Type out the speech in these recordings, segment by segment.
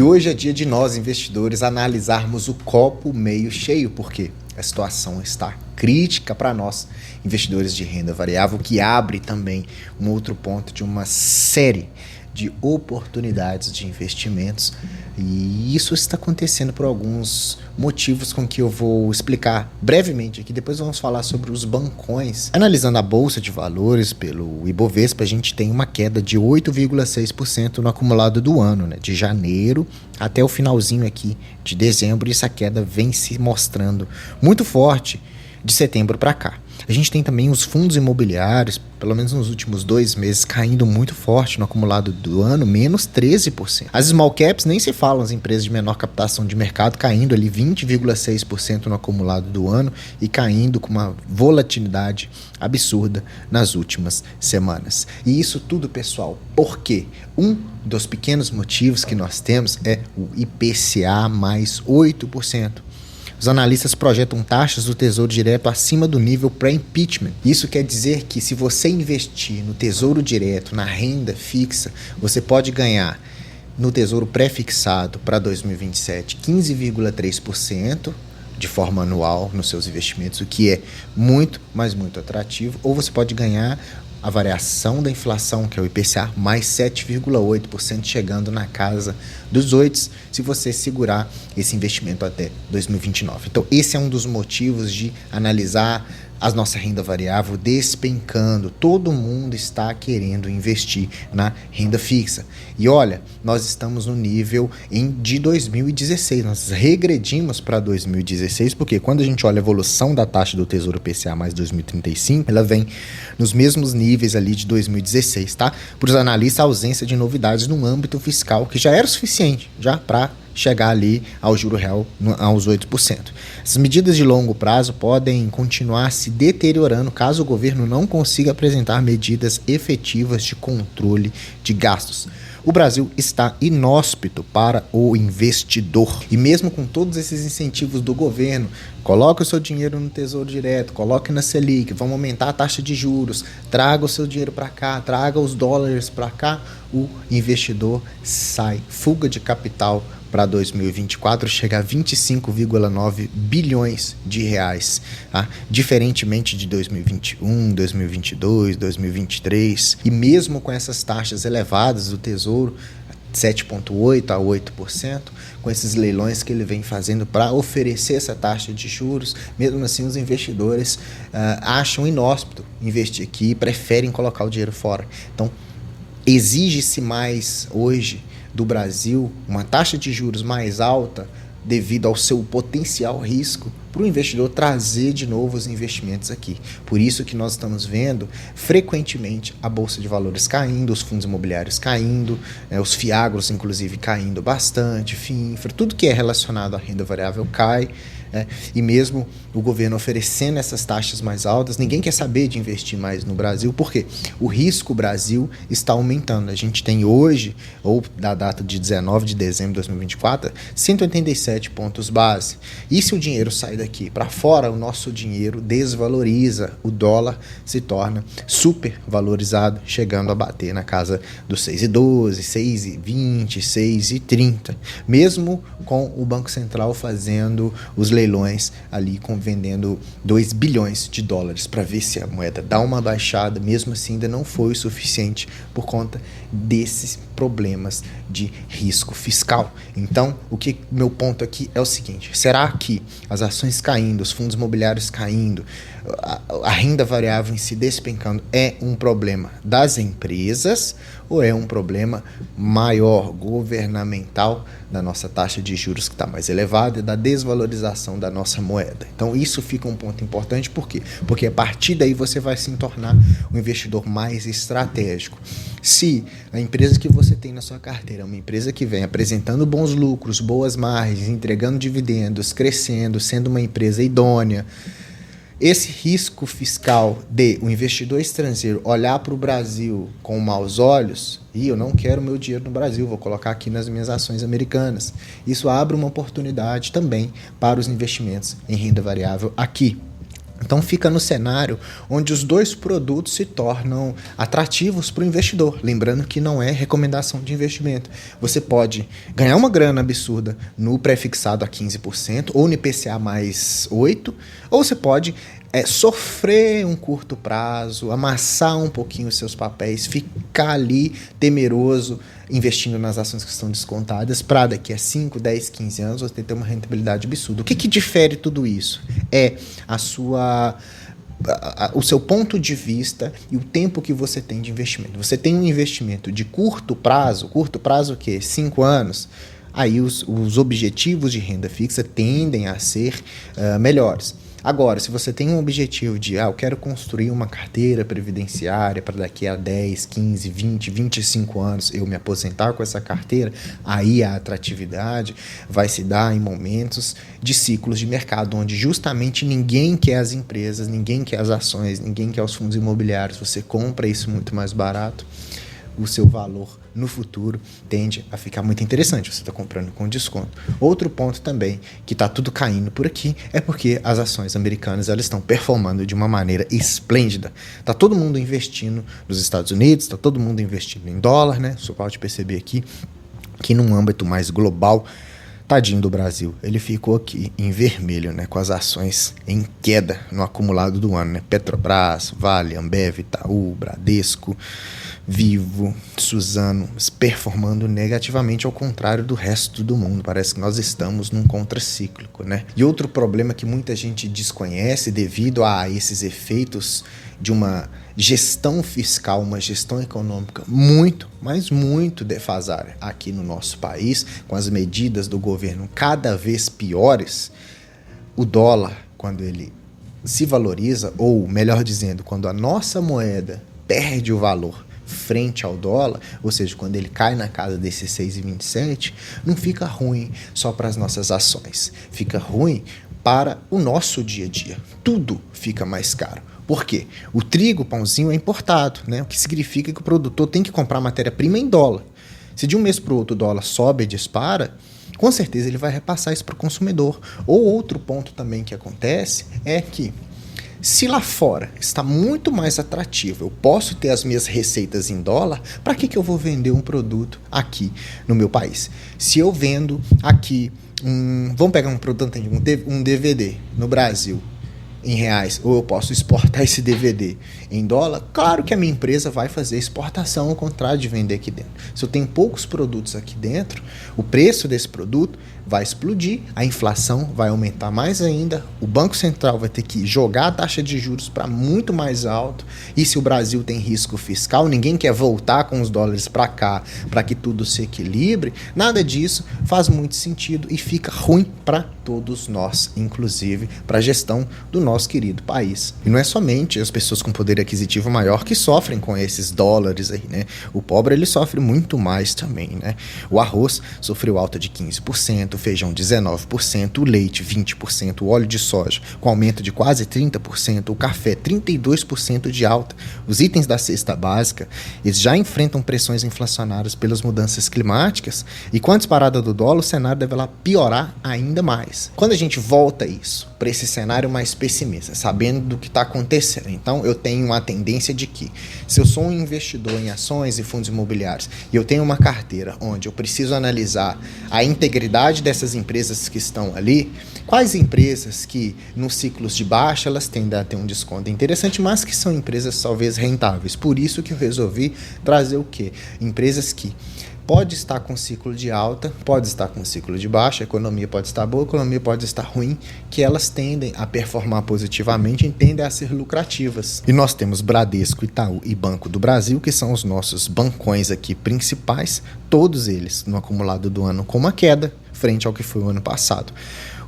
E hoje é dia de nós, investidores, analisarmos o copo meio cheio, porque a situação está crítica para nós, investidores de renda variável, que abre também um outro ponto de uma série de oportunidades de investimentos, e isso está acontecendo por alguns motivos com que eu vou explicar brevemente aqui. Depois vamos falar sobre os bancões. Analisando a bolsa de valores pelo Ibovespa, a gente tem uma queda de 8,6% no acumulado do ano, né, de janeiro até o finalzinho aqui de dezembro, e essa queda vem se mostrando muito forte de setembro para cá. A gente tem também os fundos imobiliários, pelo menos nos últimos 2 meses, caindo muito forte no acumulado do ano, menos 13%. As small caps, nem se falam, as empresas de menor captação de mercado, caindo ali 20,6% no acumulado do ano e caindo com uma volatilidade absurda nas últimas semanas. E isso tudo, pessoal, porque um dos pequenos motivos que nós temos é o IPCA mais 8%. Os analistas projetam taxas do Tesouro Direto acima do nível pré-impeachment. Isso quer dizer que se você investir no Tesouro Direto, na renda fixa, você pode ganhar no Tesouro pré-fixado para 2027 15,3% de forma anual nos seus investimentos, o que é muito, mas muito atrativo. Ou você pode ganhar a variação da inflação, que é o IPCA, mais 7,8%, chegando na casa dos 8%, se você segurar esse investimento até 2029. Então, esse é um dos motivos de analisar a nossa renda variável despencando. Todo mundo está querendo investir na renda fixa. E olha, nós estamos no nível de 2016. Nós regredimos para 2016, porque quando a gente olha a evolução da taxa do Tesouro IPCA mais 2035, ela vem nos mesmos níveis ali de 2016, tá? Para os analistas, a ausência de novidades no âmbito fiscal, que já era o suficiente já para chegar ali ao juro real aos 8%. Essas medidas de longo prazo podem continuar se deteriorando caso o governo não consiga apresentar medidas efetivas de controle de gastos. O Brasil está inóspito para o investidor. E mesmo com todos esses incentivos do governo, coloque o seu dinheiro no Tesouro Direto, coloque na Selic, vamos aumentar a taxa de juros, traga o seu dinheiro para cá, traga os dólares para cá, o investidor sai, fuga de capital para 2024, chega a 25,9 bilhões de reais, tá? Diferentemente de 2021, 2022, 2023, e mesmo com essas taxas elevadas do Tesouro, 7,8% a 8%, com esses leilões que ele vem fazendo para oferecer essa taxa de juros, mesmo assim os investidores acham inóspito investir aqui e preferem colocar o dinheiro fora. Então, exige-se mais hoje do Brasil uma taxa de juros mais alta devido ao seu potencial risco para o investidor trazer de novo os investimentos aqui. Por isso que nós estamos vendo frequentemente a Bolsa de Valores caindo, os fundos imobiliários caindo, os fiagros inclusive caindo bastante, FINFRA, tudo que é relacionado à renda variável cai. E mesmo o governo oferecendo essas taxas mais altas, ninguém quer saber de investir mais no Brasil, porque o risco Brasil está aumentando. A gente tem hoje, ou da data de 19 de dezembro de 2024, 187 pontos base. E se o dinheiro sai daqui para fora, o nosso dinheiro desvaloriza, o dólar se torna super valorizado, chegando a bater na casa dos 6,12, 6,20, 6,30, mesmo com o Banco Central fazendo os leilões ali, vendendo 2 bilhões de dólares para ver se a moeda dá uma baixada. Mesmo assim ainda não foi o suficiente por conta desses problemas de risco fiscal. Então, meu ponto aqui é o seguinte: será que as ações caindo, os fundos imobiliários caindo, a renda variável em si despencando é um problema das empresas ou é um problema maior, governamental, da nossa taxa de juros que está mais elevada e da desvalorização da nossa moeda? Então isso fica um ponto importante. Por quê? Porque a partir daí você vai se tornar um investidor mais estratégico. Se a empresa que você tem na sua carteira é uma empresa que vem apresentando bons lucros, boas margens, entregando dividendos, crescendo, sendo uma empresa idônea, esse risco fiscal de o investidor estrangeiro olhar para o Brasil com maus olhos, e eu não quero meu dinheiro no Brasil, vou colocar aqui nas minhas ações americanas, isso abre uma oportunidade também para os investimentos em renda variável aqui. Então fica no cenário onde os dois produtos se tornam atrativos para o investidor. Lembrando que não é recomendação de investimento. Você pode ganhar uma grana absurda no pré-fixado a 15% ou no IPCA mais 8%, ou você pode sofrer um curto prazo, amassar um pouquinho os seus papéis, ficar ali temeroso, investindo nas ações que estão descontadas para daqui a 5, 10, 15 anos você ter uma rentabilidade absurda. O que difere tudo isso? É o seu ponto de vista e o tempo que você tem de investimento. Você tem um investimento de curto prazo o quê? 5 anos? Aí os objetivos de renda fixa tendem a ser melhores. Agora, se você tem um objetivo de, eu quero construir uma carteira previdenciária para daqui a 10, 15, 20, 25 anos eu me aposentar com essa carteira, aí a atratividade vai se dar em momentos de ciclos de mercado, onde justamente ninguém quer as empresas, ninguém quer as ações, ninguém quer os fundos imobiliários, você compra isso muito mais barato, o seu valor no futuro tende a ficar muito interessante, você está comprando com desconto. Outro ponto também, que está tudo caindo por aqui, é porque as ações americanas elas estão performando de uma maneira esplêndida. Está todo mundo investindo nos Estados Unidos, está todo mundo investindo em dólar, né? Você pode perceber aqui que num âmbito mais global, tadinho do Brasil, ele ficou aqui em vermelho, né, com as ações em queda no acumulado do ano, né? Petrobras, Vale, Ambev, Itaú, Bradesco, Vivo, Suzano, performando negativamente ao contrário do resto do mundo. Parece que nós estamos num contracíclico, né? E outro problema que muita gente desconhece devido a esses efeitos de uma gestão fiscal, uma gestão econômica muito, mas muito defasada aqui no nosso país, com as medidas do governo cada vez piores, o dólar, quando ele se valoriza, ou melhor dizendo, quando a nossa moeda perde o valor frente ao dólar, ou seja, quando ele cai na casa desses 6,27, não fica ruim só para as nossas ações, fica ruim para o nosso dia a dia. Tudo fica mais caro. Por quê? O trigo, o pãozinho é importado, né? O que significa que o produtor tem que comprar matéria-prima em dólar. Se de um mês para o outro o dólar sobe e dispara, com certeza ele vai repassar isso para o consumidor. Ou outro ponto também que acontece é que se lá fora está muito mais atrativo, eu posso ter as minhas receitas em dólar, para que eu vou vender um produto aqui no meu país? Se eu vendo aqui, vamos pegar um produto, um DVD no Brasil, em reais, ou eu posso exportar esse DVD em dólar, claro que a minha empresa vai fazer exportação ao contrário de vender aqui dentro. Se eu tenho poucos produtos aqui dentro, o preço desse produto vai explodir, a inflação vai aumentar mais ainda, o Banco Central vai ter que jogar a taxa de juros para muito mais alto, e se o Brasil tem risco fiscal, ninguém quer voltar com os dólares para cá para que tudo se equilibre, nada disso faz muito sentido e fica ruim para todos nós, inclusive para a gestão do nosso querido país. E não é somente as pessoas com poder aquisitivo maior que sofrem com esses dólares aí, né? O pobre ele sofre muito mais também, né? O arroz sofreu alta de 15%, o feijão 19%, o leite 20%, o óleo de soja com aumento de quase 30%, o café 32% de alta. Os itens da cesta básica, eles já enfrentam pressões inflacionárias pelas mudanças climáticas e com a disparada do dólar, o cenário deve lá piorar ainda mais. Quando a gente volta isso para esse cenário mais pessimista, sabendo do que está acontecendo, então eu tenho uma tendência de que se eu sou um investidor em ações e fundos imobiliários e eu tenho uma carteira onde eu preciso analisar a integridade dessas empresas que estão ali, quais empresas que nos ciclos de baixa elas tendem a ter um desconto interessante, mas que são empresas talvez rentáveis. Por isso que eu resolvi trazer o quê? Empresas que pode estar com ciclo de alta, pode estar com ciclo de baixa, a economia pode estar boa, a economia pode estar ruim, que elas tendem a performar positivamente e tendem a ser lucrativas. E nós temos Bradesco, Itaú e Banco do Brasil, que são os nossos bancões aqui principais, todos eles no acumulado do ano com uma queda frente ao que foi o ano passado.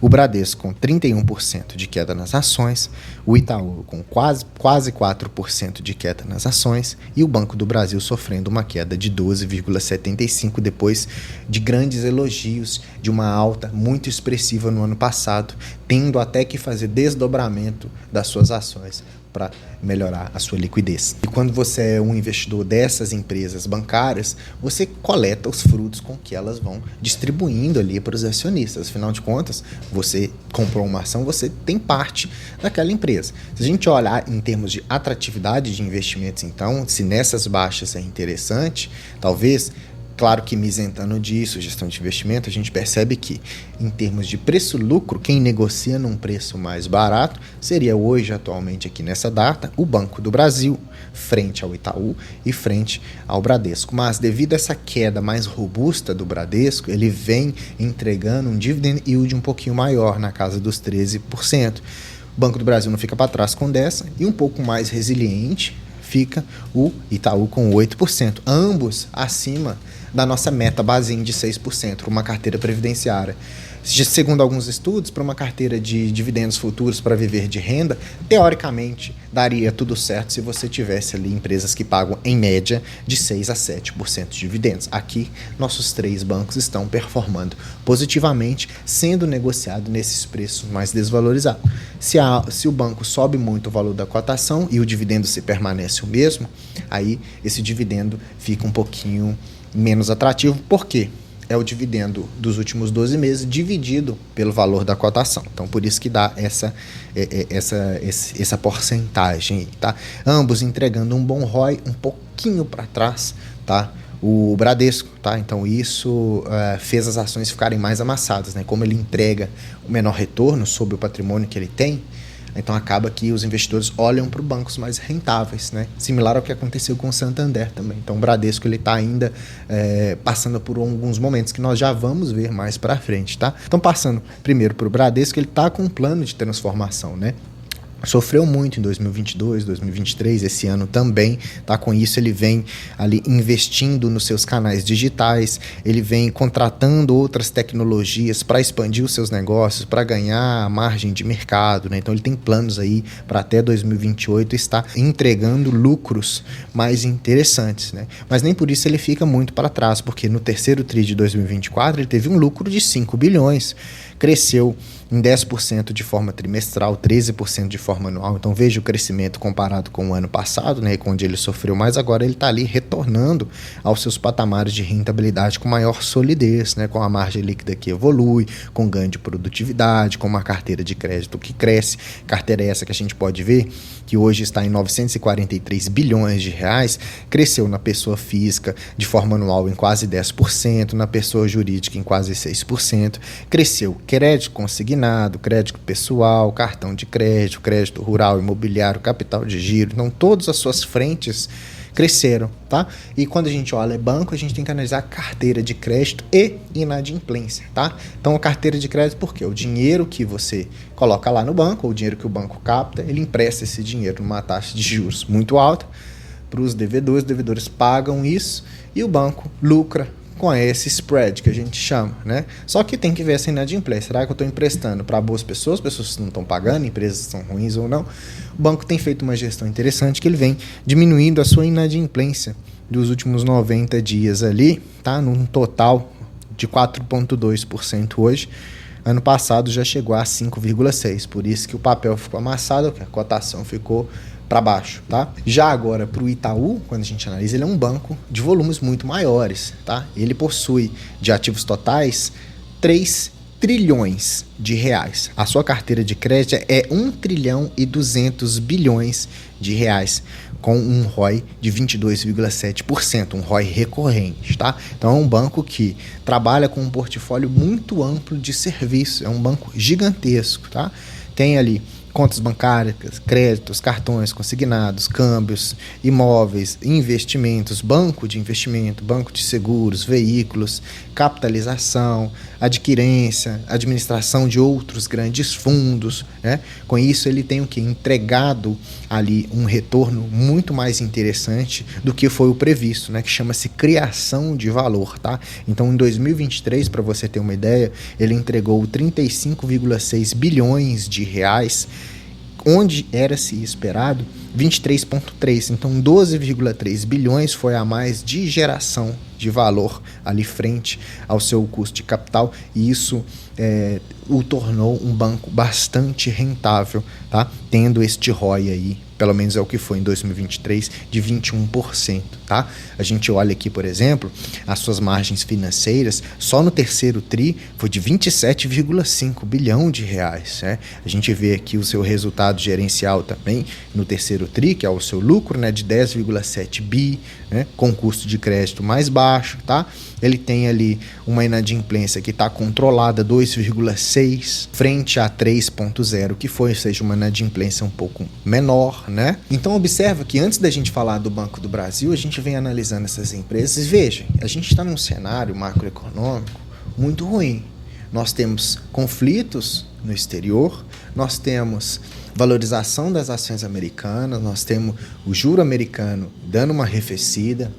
O Bradesco com 31% de queda nas ações, o Itaú com quase 4% de queda nas ações e o Banco do Brasil sofrendo uma queda de 12,75% depois de grandes elogios de uma alta muito expressiva no ano passado, tendo até que fazer desdobramento das suas ações para melhorar a sua liquidez. E quando você é um investidor dessas empresas bancárias, você coleta os frutos com que elas vão distribuindo ali para os acionistas. Afinal de contas, você comprou uma ação, você tem parte daquela empresa. Se a gente olhar em termos de atratividade de investimentos, então, se nessas baixas é interessante, talvez... Claro que, me isentando disso, gestão de investimento, a gente percebe que, em termos de preço-lucro, quem negocia num preço mais barato seria hoje, atualmente, aqui nessa data, o Banco do Brasil, frente ao Itaú e frente ao Bradesco. Mas, devido a essa queda mais robusta do Bradesco, ele vem entregando um dividend yield um pouquinho maior, na casa dos 13%. O Banco do Brasil não fica para trás com dessa, e um pouco mais resiliente fica o Itaú com 8%, ambos acima da nossa meta basinha de 6%, para uma carteira previdenciária. Segundo alguns estudos, para uma carteira de dividendos futuros para viver de renda, teoricamente daria tudo certo se você tivesse ali empresas que pagam em média de 6 a 7% de dividendos. Aqui, nossos 3 bancos estão performando positivamente, sendo negociado nesses preços mais desvalorizados. Se o banco sobe muito o valor da cotação e o dividendo se permanece o mesmo, aí esse dividendo fica um pouquinho menos atrativo. Por quê? É o dividendo dos últimos 12 meses dividido pelo valor da cotação. Então, por isso que dá essa porcentagem aí, tá? Ambos entregando um bom ROI, um pouquinho para trás, tá? O Bradesco, tá? Então, isso fez as ações ficarem mais amassadas, né? Como ele entrega o menor retorno sobre o patrimônio que ele tem, então acaba que os investidores olham para os bancos mais rentáveis, né? Similar ao que aconteceu com o Santander também. Então o Bradesco está ainda passando por alguns momentos que nós já vamos ver mais para frente, tá? Então, passando primeiro para o Bradesco, ele está com um plano de transformação, né? Sofreu muito em 2022, 2023, esse ano também, tá? Com isso ele vem ali investindo nos seus canais digitais, ele vem contratando outras tecnologias para expandir os seus negócios, para ganhar margem de mercado, né? Então ele tem planos aí para até 2028 estar entregando lucros mais interessantes, né? Mas nem por isso ele fica muito para trás, porque no terceiro tri de 2024 ele teve um lucro de 5 bilhões, cresceu em 10% de forma trimestral, 13% de forma anual. Então veja o crescimento comparado com o ano passado, né, onde ele sofreu mais. Agora ele está ali retornando aos seus patamares de rentabilidade com maior solidez, né, com a margem líquida que evolui, com ganho de produtividade, com uma carteira de crédito que cresce. Carteira essa que a gente pode ver que hoje está em 943 bilhões de reais, cresceu na pessoa física de forma anual em quase 10%, na pessoa jurídica em quase 6%, cresceu crédito consignado, crédito pessoal, cartão de crédito, crédito rural, imobiliário, capital de giro. Então todas as suas frentes cresceram, tá? E quando a gente olha banco, a gente tem que analisar a carteira de crédito e inadimplência, tá? Então a carteira de crédito, por quê? O dinheiro que você coloca lá no banco, ou o dinheiro que o banco capta, ele empresta esse dinheiro numa taxa de juros muito alta para os devedores pagam isso e o banco lucra com esse spread que a gente chama, né? Só que tem que ver essa inadimplência. Será que eu estou emprestando para boas pessoas que não estão pagando, empresas são ruins ou não? O banco tem feito uma gestão interessante que ele vem diminuindo a sua inadimplência dos últimos 90 dias ali, tá? Num total de 4,2% hoje. Ano passado já chegou a 5,6%, por isso que o papel ficou amassado, que a cotação ficou para baixo, tá? Já agora para o Itaú, quando a gente analisa, ele é um banco de volumes muito maiores, tá? Ele possui de ativos totais 3 trilhões de reais. A sua carteira de crédito é 1 trilhão e 200 bilhões de reais, com um ROI de 22,7%, um ROI recorrente, tá? Então é um banco que trabalha com um portfólio muito amplo de serviços, é um banco gigantesco, tá? Tem ali contas bancárias, créditos, cartões consignados, câmbios, imóveis, investimentos, banco de investimento, banco de seguros, veículos, capitalização, adquirência, administração de outros grandes fundos, né? Com isso ele tem o que? Entregado ali um retorno muito mais interessante do que foi o previsto, né? Que chama-se criação de valor, tá? Então em 2023, para você ter uma ideia, ele entregou 35,6 bilhões de reais, onde era-se esperado 23,3. Então 12,3 bilhões foi a mais de geração de valor ali frente ao seu custo de capital, e isso o tornou um banco bastante rentável, tá? Tendo este ROI aí, pelo menos é o que foi em 2023, de 21%, tá? A gente olha aqui, por exemplo, as suas margens financeiras, só no terceiro TRI foi de 27,5 bilhão de reais, né? A gente vê aqui o seu resultado gerencial também no terceiro TRI, que é o seu lucro, né, de 10,7 bi, né, com custo de crédito mais baixo, tá? Ele tem ali uma inadimplência que está controlada, 2,6, frente a 3,0 que foi, ou seja, uma inadimplência um pouco menor, né? Então observa que antes da gente falar do Banco do Brasil, a gente vem analisando essas empresas e veja, a gente está num cenário macroeconômico muito ruim. Nós temos conflitos no exterior, nós temos valorização das ações americanas, nós temos o juro americano dando uma arrefecida,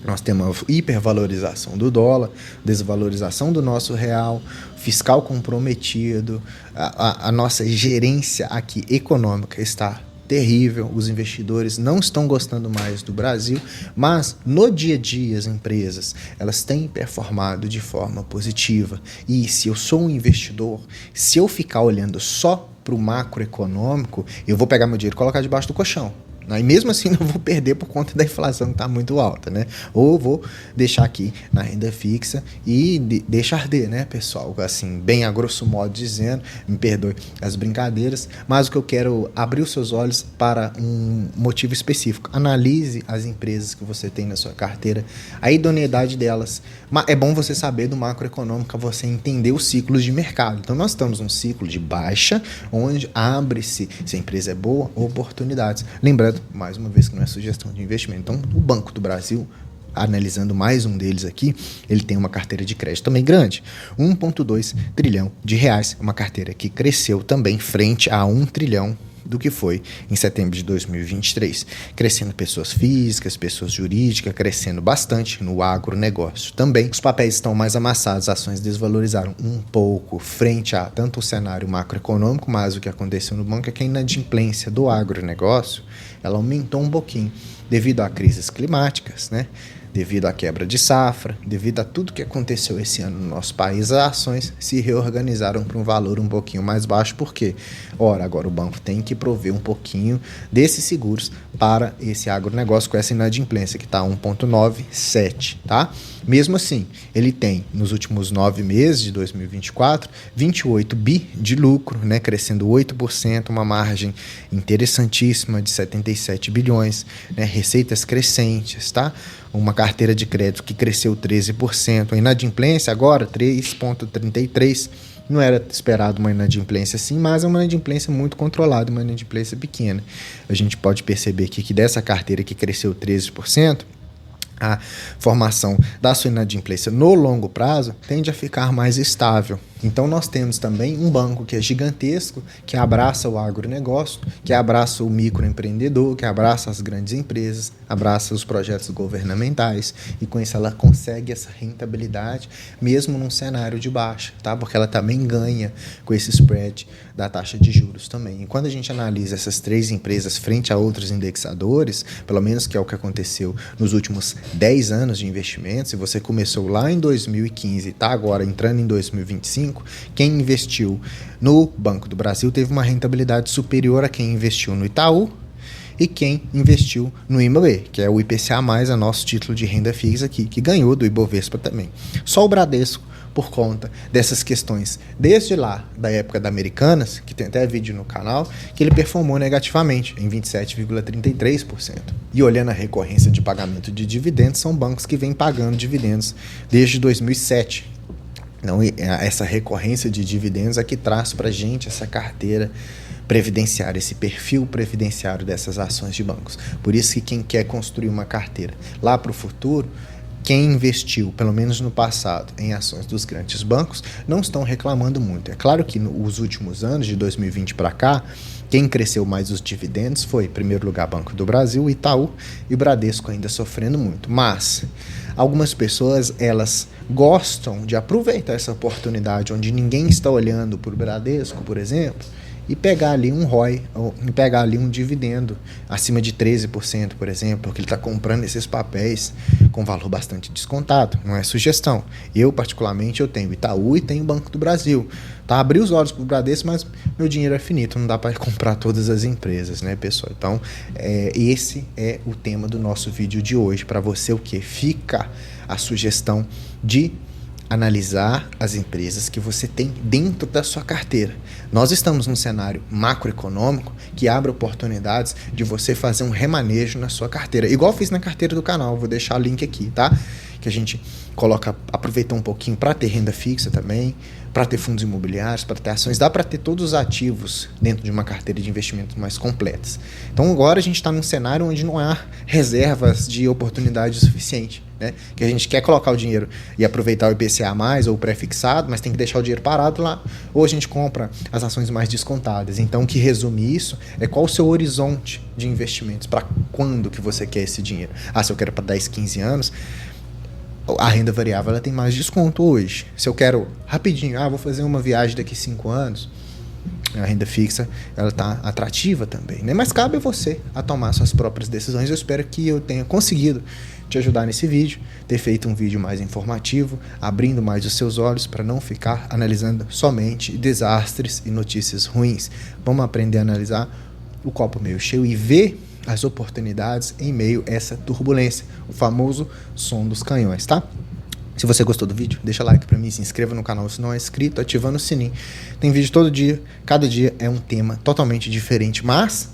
nós temos a hipervalorização do dólar, desvalorização do nosso real, fiscal comprometido, a nossa gerência aqui econômica está terrível, os investidores não estão gostando mais do Brasil, mas no dia a dia as empresas, elas têm performado de forma positiva. E se eu sou um investidor, se eu ficar olhando só para o macroeconômico, eu vou pegar meu dinheiro e colocar debaixo do colchão. E mesmo assim não vou perder por conta da inflação que está muito alta, né? Ou vou deixar aqui na renda fixa e deixar arder, né, pessoal? Assim, bem a grosso modo dizendo, me perdoe as brincadeiras, mas o que eu quero abrir os seus olhos para um motivo específico. Analise as empresas que você tem na sua carteira, a idoneidade delas. É bom você saber do macroeconômico, você entender os ciclos de mercado. Então nós estamos num ciclo de baixa, onde abre-se, se a empresa é boa, oportunidades. Lembrando, mais uma vez, que não é sugestão de investimento. Então, o Banco do Brasil, analisando mais um deles aqui, ele tem uma carteira de crédito também grande, 1,2 trilhão de reais, uma carteira que cresceu também frente a 1 trilhão do que foi em setembro de 2023, crescendo pessoas físicas, pessoas jurídicas, crescendo bastante no agronegócio. Também os papéis estão mais amassados, as ações desvalorizaram um pouco frente a tanto o cenário macroeconômico, mas o que aconteceu no banco é que a inadimplência do agronegócio, ela aumentou um pouquinho devido a crises climáticas, né? Devido à quebra de safra, devido a tudo que aconteceu esse ano no nosso país, as ações se reorganizaram para um valor um pouquinho mais baixo. Por quê? Ora, agora o banco tem que prover um pouquinho desses seguros para esse agronegócio com essa inadimplência que está 1,97, tá? Mesmo assim, ele tem, nos últimos 9 meses de 2024, 28 bi de lucro, né, crescendo 8%, uma margem interessantíssima de 77 bilhões, né, receitas crescentes, tá? Uma carteira de crédito que cresceu 13%, a inadimplência agora 3,33%, não era esperado uma inadimplência assim, mas é uma inadimplência muito controlada, uma inadimplência pequena. A gente pode perceber aqui que dessa carteira que cresceu 13%, a formação da sua inadimplência no longo prazo tende a ficar mais estável. Então nós temos também um banco que é gigantesco, que abraça o agronegócio, que abraça o microempreendedor, que abraça as grandes empresas, abraça os projetos governamentais, e com isso ela consegue essa rentabilidade mesmo num cenário de baixa, tá? Porque ela também ganha com esse spread da taxa de juros também. E quando a gente analisa essas 3 empresas frente a outros indexadores, pelo menos que é o que aconteceu nos últimos 10 anos de investimento, se você começou lá em 2015 e está agora entrando em 2025, quem investiu no Banco do Brasil teve uma rentabilidade superior a quem investiu no Itaú e quem investiu no IMAB, que é o IPCA+, a nosso título de renda fixa aqui, que ganhou do Ibovespa também. Só o Bradesco, por conta dessas questões, desde lá, da época da Americanas, que tem até vídeo no canal, que ele performou negativamente, em 27,33%. E olhando a recorrência de pagamento de dividendos, são bancos que vêm pagando dividendos desde 2007. Então, essa recorrência de dividendos é que traz para a gente essa carteira previdenciária, esse perfil previdenciário dessas ações de bancos. Por isso que quem quer construir uma carteira lá para o futuro, quem investiu, pelo menos no passado, em ações dos grandes bancos, não estão reclamando muito. É claro que nos últimos anos, de 2020 para cá, quem cresceu mais os dividendos foi, em primeiro lugar, Banco do Brasil, Itaú e Bradesco ainda sofrendo muito. Mas algumas pessoas, elas gostam de aproveitar essa oportunidade onde ninguém está olhando para o Bradesco, por exemplo, e pegar ali um ROI, ou pegar ali um dividendo acima de 13%, por exemplo, porque ele está comprando esses papéis com valor bastante descontado. Não é sugestão. Eu, particularmente, eu tenho Itaú e tenho Banco do Brasil. Tá? Abri os olhos para o Bradesco, mas meu dinheiro é finito, não dá para comprar todas as empresas, né, pessoal? Então, esse é o tema do nosso vídeo de hoje. Para você, o que? Fica a sugestão de analisar as empresas que você tem dentro da sua carteira. Nós estamos num cenário macroeconômico que abre oportunidades de você fazer um remanejo na sua carteira, igual eu fiz na carteira do canal. Vou deixar o link aqui, tá? Que a gente aproveita um pouquinho para ter renda fixa também, para ter fundos imobiliários, para ter ações, dá para ter todos os ativos dentro de uma carteira de investimentos mais completas. Então agora a gente está num cenário onde não há reservas de oportunidade suficiente, né? Que a gente quer colocar o dinheiro e aproveitar o IPCA mais ou o pré-fixado, mas tem que deixar o dinheiro parado lá, ou a gente compra as ações mais descontadas. Então o que resume isso é qual o seu horizonte de investimentos, para quando que você quer esse dinheiro. Se eu quero para 10, 15 anos, a renda variável ela tem mais desconto hoje. Se eu quero rapidinho, vou fazer uma viagem daqui 5 anos, a renda fixa ela está atrativa também, né? Mas cabe a você a tomar suas próprias decisões. Eu espero que eu tenha conseguido te ajudar nesse vídeo, ter feito um vídeo mais informativo, abrindo mais os seus olhos para não ficar analisando somente desastres e notícias ruins. Vamos aprender a analisar o copo meio cheio e ver as oportunidades em meio a essa turbulência, o famoso som dos canhões, tá? Se você gostou do vídeo, deixa like pra mim, se inscreva no canal se não é inscrito, ativando o sininho. Tem vídeo todo dia, cada dia é um tema totalmente diferente, mas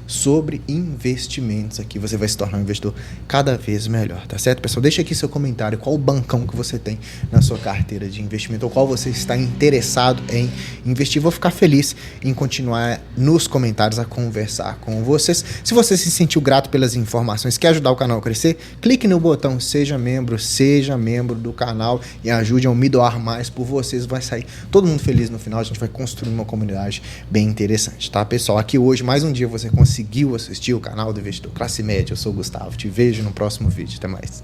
sobre investimentos aqui. Você vai se tornar um investidor cada vez melhor, tá certo, pessoal? Deixa aqui seu comentário, qual o bancão que você tem na sua carteira de investimento, ou qual você está interessado em investir. Vou ficar feliz em continuar nos comentários a conversar com vocês. Se você se sentiu grato pelas informações, quer ajudar o canal a crescer, clique no botão seja membro do canal e ajude a me doar mais por vocês. Vai sair todo mundo feliz no final. A gente vai construir uma comunidade bem interessante, tá, pessoal? Aqui hoje, mais um dia você conseguiu assistir o canal do Investidor Classe Média. Eu sou o Gustavo, te vejo no próximo vídeo. Até mais.